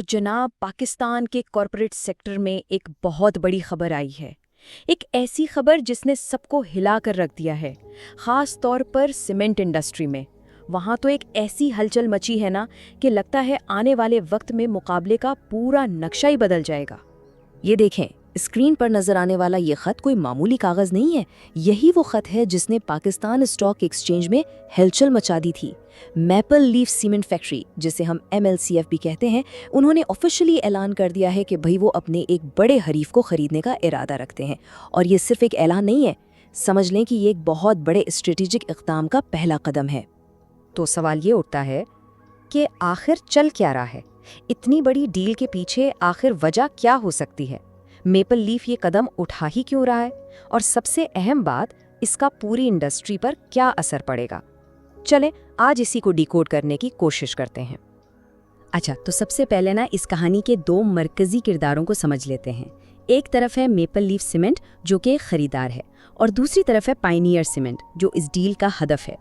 जनाब, पाकिस्तान के corporate sector में एक बहुत बड़ी खबर आई है। एक ऐसी खबर जिसने सबको हिला कर रख दिया है, ख़ास तौर पर सीमेंट इंडस्ट्री में। वहाँ तो एक ऐसी हलचल मची है ना कि लगता है आने वाले वक्त में मुकाबले का पूरा नक्शा ही बदल जाएगा। ये देखें, स्क्रीन पर नजर आने वाला ये खत कोई मामूली कागज नहीं है। यही वो खत है जिसने पाकिस्तान स्टॉक एक्सचेंज में हलचल मचा दी थी। मैपल लीफ सीमेंट फैक्ट्री, जिसे हम MLCF भी कहते हैं, उन्होंने ऑफिशियली ऐलान कर दिया है कि भाई वो अपने एक बड़े हरीफ को खरीदने का इरादा रखते हैं। और ये सिर्फ एक ऐलान नहीं है, समझ लें कि ये एक बहुत बड़े स्ट्रेटेजिक इक़दाम का पहला कदम है। तो सवाल ये उठता है कि आखिर चल क्या रहा है? इतनी बड़ी डील के पीछे आखिर वजह क्या हो सकती है? मेपल लीफ ये कदम उठा ही क्यों रहा है? और सबसे अहम बात, इसका पूरी इंडस्ट्री पर क्या असर पड़ेगा? चलें आज इसी को डिकोड करने की कोशिश करते हैं। अच्छा, तो सबसे पहले ना इस कहानी के दो मरकजी किरदारों को समझ लेते हैं। एक तरफ है मेपल लीफ सीमेंट, जो कि खरीदार है, और दूसरी तरफ है पायनियर सीमेंट, जो इस डील का हदफ है।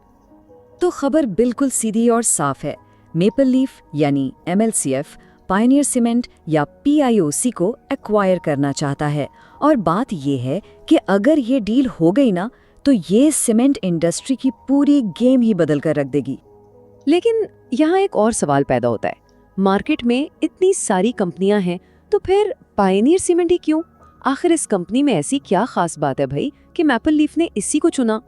तो खबर बिल्कुल सीधी और साफ है। मेपल लीफ यानी MLCF पायनियर सीमेंट या PIOC को एक्वायर करना चाहता है। और बात यह है कि अगर ये डील हो गई ना, तो ये सीमेंट इंडस्ट्री की पूरी गेम ही बदल कर रख देगी। लेकिन यहाँ एक और सवाल पैदा होता है, मार्केट में इतनी सारी कंपनियां हैं, तो फिर पायनियर सीमेंट ही क्यों? आखिर इस कंपनी में ऐसी क्या खास बात है भाई कि मैपल लीफ ने इसी को चुना?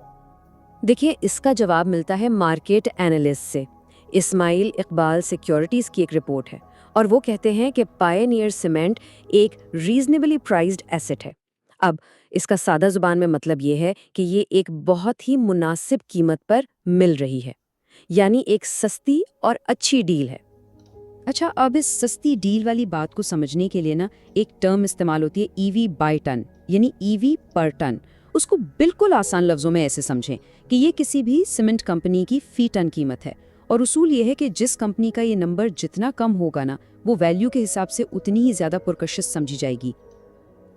देखिए, इसका जवाब मिलता है मार्केट एनालिस्ट से। इस्माइल इकबाल सिक्योरिटीज की एक रिपोर्ट है और वो कहते हैं कि पायनियर सीमेंट एक रीजनेबली प्राइस्ड एसेट है। अब इसका सादा जुबान में मतलब ये है कि ये एक बहुत ही मुनासिब कीमत पर मिल रही है, यानी एक सस्ती और अच्छी डील है। अच्छा, अब इस सस्ती डील वाली बात को समझने के लिए ना एक टर्म इस्तेमाल होती है, EV बाय टन, यानी EV पर टन। उसको बिल्कुल आसान लफ्जों में ऐसे समझें कि ये किसी भी सीमेंट कंपनी की फी टन कीमत है। और उसूल ये है कि जिस कंपनी का ये नंबर जितना कम होगा ना, वो वैल्यू के हिसाब से उतनी ही ज्यादा पुरकशिश समझी जाएगी।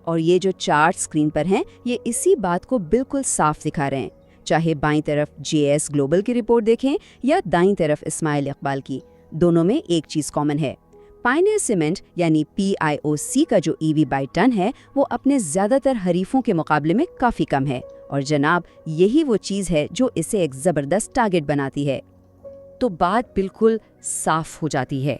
और ये जो चार्ट स्क्रीन पर हैं, ये इसी बात को बिल्कुल साफ दिखा रहे हैं। चाहे बाईं तरफ JS ग्लोबल की रिपोर्ट देखें या दाईं तरफ इस्माइल इकबाल की, दोनों में एक चीज कॉमन है। पायनियर सीमेंट यानी PIOC का जो EV बाय टन है, वो अपने ज्यादातर हरीफों के मुकाबले में काफी कम है। और जनाब, यही वो चीज है जो इसे एक जबरदस्त टारगेट बनाती है। तो बात बिल्कुल साफ हो जाती है।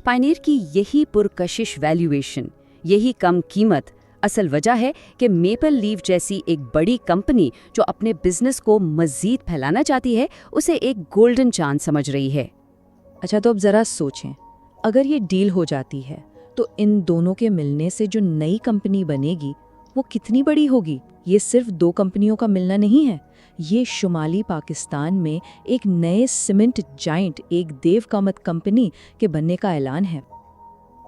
पायनियर की यही पुरकशिश वैल्यूएशन, यही कम कीमत असल वजह है कि मेपल लीफ जैसी एक बड़ी कंपनी जो अपने बिजनेस को मजीद फैलाना चाहती है, उसे एक गोल्डन चांस समझ रही है। अच्छा, तो अब जरा सोचें, अगर ये डील हो जाती है तो इन दोनों के मिलने से जो नई कंपनी बनेगी वो कितनी बड़ी होगी? ये सिर्फ दो कंपनियों का मिलना नहीं है, ये शुमाली पाकिस्तान में एक नए सीमेंट जाइंट, एक देवकामत कंपनी के बनने का ऐलान है।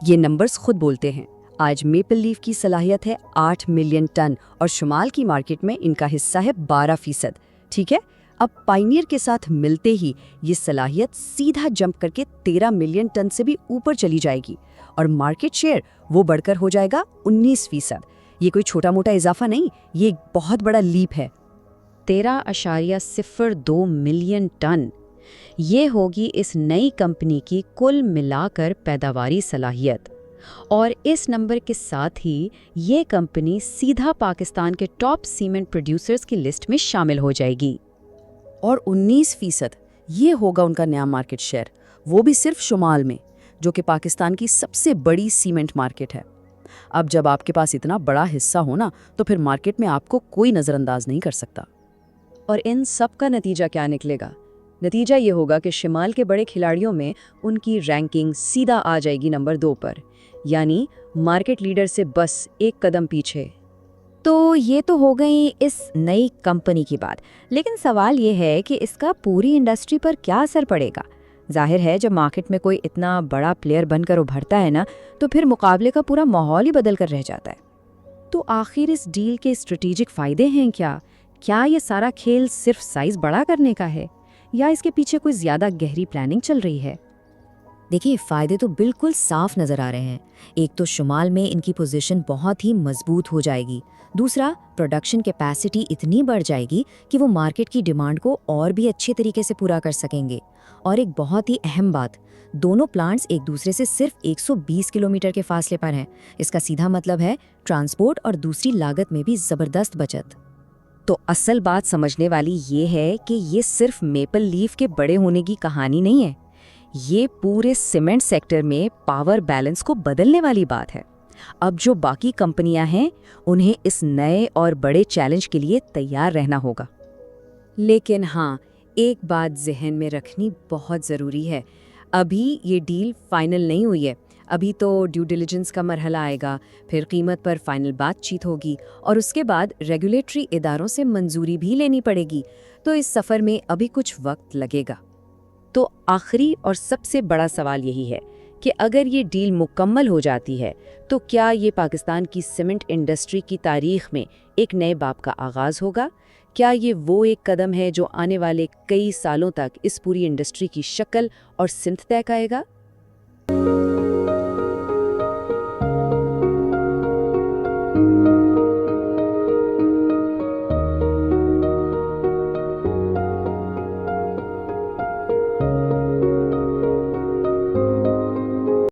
ये नंबर्स खुद बोलते हैं। आज मेपल लीफ की सलाहियत है 8 मिलियन टन और शुमाल की मार्केट में इनका हिस्सा है 12%। ठीक है, अब पायनियर के साथ मिलते ही ये सलाहियत सीधा जंप करके 13 मिलियन टन से भी ऊपर चली जाएगी और मार्केट शेयर वो बढ़कर हो जाएगा 19%। ये कोई छोटा मोटा इजाफा नहीं, ये एक बहुत बड़ा लीप है। 13.02 मिलियन टन, ये होगी इस नई कंपनी की कुल मिलाकर पैदावारी सलाहियत। और इस नंबर के साथ ही ये कंपनी सीधा पाकिस्तान के टॉप सीमेंट प्रोड्यूसर्स की लिस्ट में शामिल हो जाएगी। और 19% ये होगा उनका नया मार्केट शेयर, वो भी सिर्फ शुमाल में, जो कि पाकिस्तान की सबसे बड़ी सीमेंट मार्केट है। अब जब आपके पास इतना बड़ा हिस्सा हो ना, तो फिर मार्केट में आपको कोई नज़रअंदाज नहीं कर सकता। और इन सब का नतीजा क्या निकलेगा? नतीजा ये होगा कि शुमाल के बड़े खिलाड़ियों में उनकी रैंकिंग सीधा आ जाएगी नंबर 2 पर, यानी मार्केट लीडर से बस एक कदम पीछे। तो ये तो हो गई इस नई कंपनी की बात, लेकिन सवाल ये है कि इसका पूरी इंडस्ट्री पर क्या असर पड़ेगा। जाहिर है, जब मार्केट में कोई इतना बड़ा प्लेयर बनकर उभरता है ना, तो फिर मुकाबले का पूरा माहौल ही बदल कर रह जाता है। तो आखिर इस डील के स्ट्रेटेजिक फायदे हैं क्या? क्या ये सारा खेल सिर्फ साइज बड़ा करने का है या इसके पीछे कोई ज्यादा गहरी प्लानिंग चल रही है? देखिए, फायदे तो बिल्कुल साफ नजर आ रहे हैं। एक तो शुमाल में इनकी पोजीशन बहुत ही मजबूत हो जाएगी। दूसरा, प्रोडक्शन कैपेसिटी इतनी बढ़ जाएगी कि वो मार्केट की डिमांड को और भी अच्छे तरीके से पूरा कर सकेंगे। और एक बहुत ही अहम बात, दोनों प्लांट्स एक दूसरे से सिर्फ 120 किलोमीटर के फासले पर हैं। इसका सीधा मतलब है ट्रांसपोर्ट और दूसरी लागत में भी ज़बरदस्त बचत। तो असल बात समझने वाली ये है कि ये सिर्फ मेपल लीफ के बड़े होने की कहानी नहीं है, ये पूरे सीमेंट सेक्टर में पावर बैलेंस को बदलने वाली बात है। अब जो बाकी कंपनियां हैं, उन्हें इस नए और बड़े चैलेंज के लिए तैयार रहना होगा। लेकिन हाँ, एक बात जहन में रखनी बहुत ज़रूरी है, अभी ये डील फाइनल नहीं हुई है। अभी तो ड्यू डिलिजेंस का मरहला आएगा, फिर कीमत पर फाइनल बातचीत होगी और उसके बाद रेगुलेटरी इदारों से मंजूरी भी लेनी पड़ेगी। तो इस सफ़र में अभी कुछ वक्त लगेगा। तो आखिरी और सबसे बड़ा सवाल यही है कि अगर ये डील मुकम्मल हो जाती है तो क्या ये पाकिस्तान की सीमेंट इंडस्ट्री की तारीख में एक नए बाब का आगाज़ होगा? क्या ये वो एक कदम है जो आने वाले कई सालों तक इस पूरी इंडस्ट्री की शक्ल और सिमत तय करेगा?